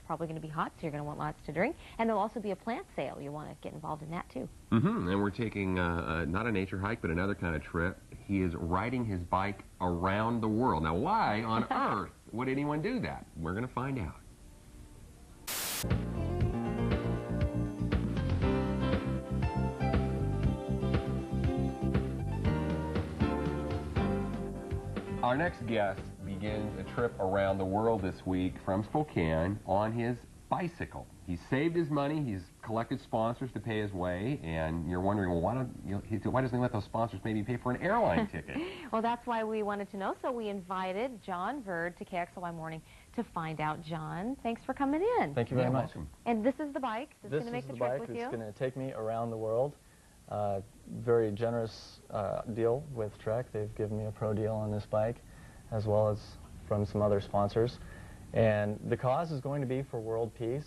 probably going to be hot, so you're going to want lots to drink. And there'll also be a plant sale. You want to get involved in that, too. And we're taking not a nature hike, but another kind of trip. He is riding his bike around the world. Now, why on earth would anyone do that? We're going to find out. Our next guest begins a trip around the world this week from Spokane on his bicycle. He's saved his money, he's collected sponsors to pay his way, and you're wondering, well, why doesn't he let those sponsors maybe pay for an airline ticket? Well, that's why we wanted to know, so we invited John Verd to KXLY Morning to find out. John, thanks for coming in. Thank you very much. Welcome. And this is the bike that's going to make the trip with you? This is the bike. It's going to take me around the world. Very generous deal with Trek. They've given me a pro deal on this bike, as well as from some other sponsors. And the cause is going to be for world peace.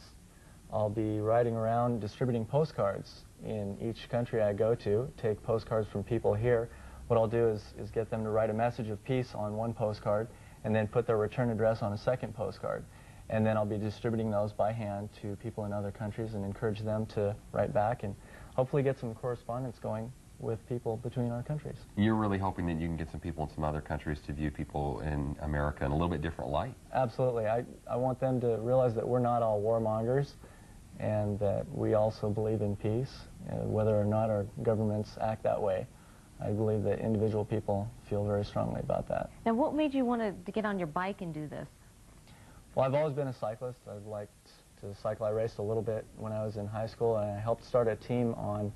I'll be riding around distributing postcards in each country I go to, take postcards from people here. What I'll do is get them to write a message of peace on one postcard and then put their return address on a second postcard. And then I'll be distributing those by hand to people in other countries and encourage them to write back and hopefully get some correspondence going with people between our countries. You're really hoping that you can get some people in some other countries to view people in America in a little bit different light? Absolutely. I want them to realize that we're not all warmongers and that we also believe in peace, whether or not our governments act that way. I believe that individual people feel very strongly about that. Now, what made you want to get on your bike and do this? Well, I've always been a cyclist. I've liked to cycle. I raced a little bit when I was in high school, and I helped start a team on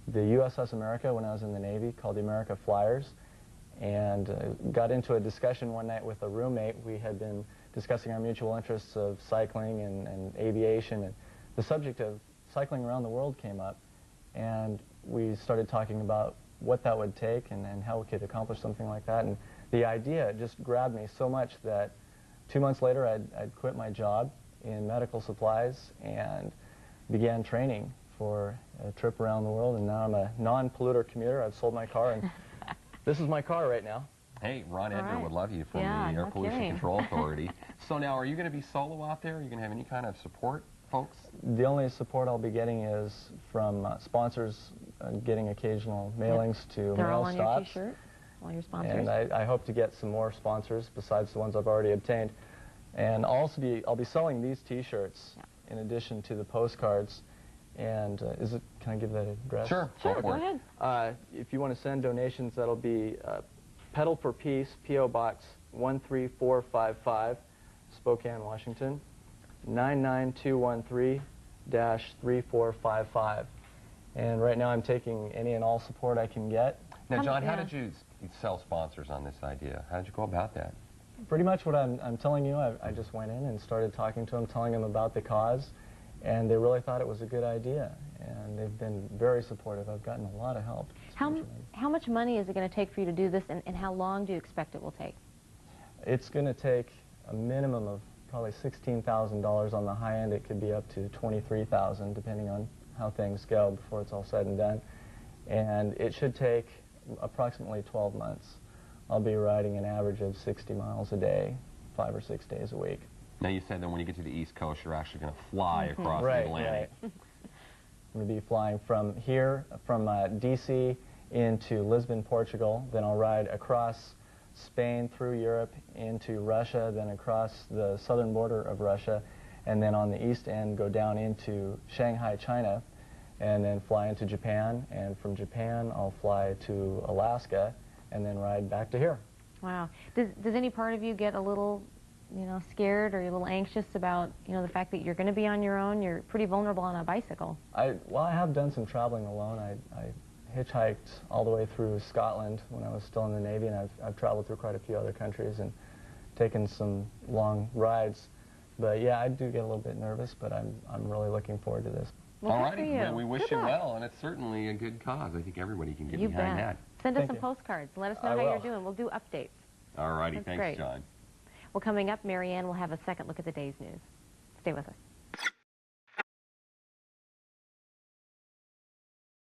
the USS America when I was in the Navy called the America Flyers, and got into a discussion one night with a roommate. We had been discussing our mutual interests of cycling and aviation, and the subject of cycling around the world came up, and we started talking about what that would take and how we could accomplish something like that. And the idea just grabbed me so much that 2 months later I'd quit my job in medical supplies and began training for a trip around the world, and now I'm a non-polluter commuter. I've sold my car, and this is my car right now. Hey, Ron Edgar would love you from the Air Pollution Control Authority. So now, are you going to be solo out there? Are you going to have any kind of support, folks? The only support I'll be getting is from sponsors, getting occasional mailings to They're mail all on stops. your T-shirt, all your sponsors. And I hope to get some more sponsors besides the ones I've already obtained. And I'll be selling these T-shirts in addition to the postcards. And can I give that address? Sure, go ahead. If you want to send donations, that'll be Pedal for Peace, P.O. Box 13455, Spokane, Washington, 99213-3455. And right now I'm taking any and all support I can get. Now, John, how did you sell sponsors on this idea? How did you go about that? Pretty much what I'm telling you. I just went in and started talking to them, telling them about the cause. And they really thought it was a good idea, and they've been very supportive. I've gotten a lot of help. How much money is it going to take for you to do this, and how long do you expect it will take? It's going to take a minimum of probably $16,000 on the high end. It could be up to $23,000 depending on how things go before it's all said and done. And it should take approximately 12 months. I'll be riding an average of 60 miles a day, 5 or 6 days a week. Now, you said that when you get to the East Coast, you're actually going to fly across the Atlantic. Right. I'm going to be flying from here, from D.C. into Lisbon, Portugal. Then I'll ride across Spain through Europe into Russia, then across the southern border of Russia, and then on the east end go down into Shanghai, China, and then fly into Japan. And from Japan, I'll fly to Alaska and then ride back to here. Wow. Does any part of you get a little scared or a little anxious about, the fact that you're going to be on your own? You're pretty vulnerable on a bicycle. Well, I have done some traveling alone. I hitchhiked all the way through Scotland when I was still in the Navy, and I've traveled through quite a few other countries and taken some long rides. But yeah, I do get a little bit nervous, but I'm really looking forward to this. Well, all righty, then we wish you well, and it's certainly a good cause. I think everybody can get behind that. Send us some postcards. Let us know how you're doing. We'll do updates. All righty, thanks, John. Well, coming up, Marianne will have a second look at the day's news. Stay with us.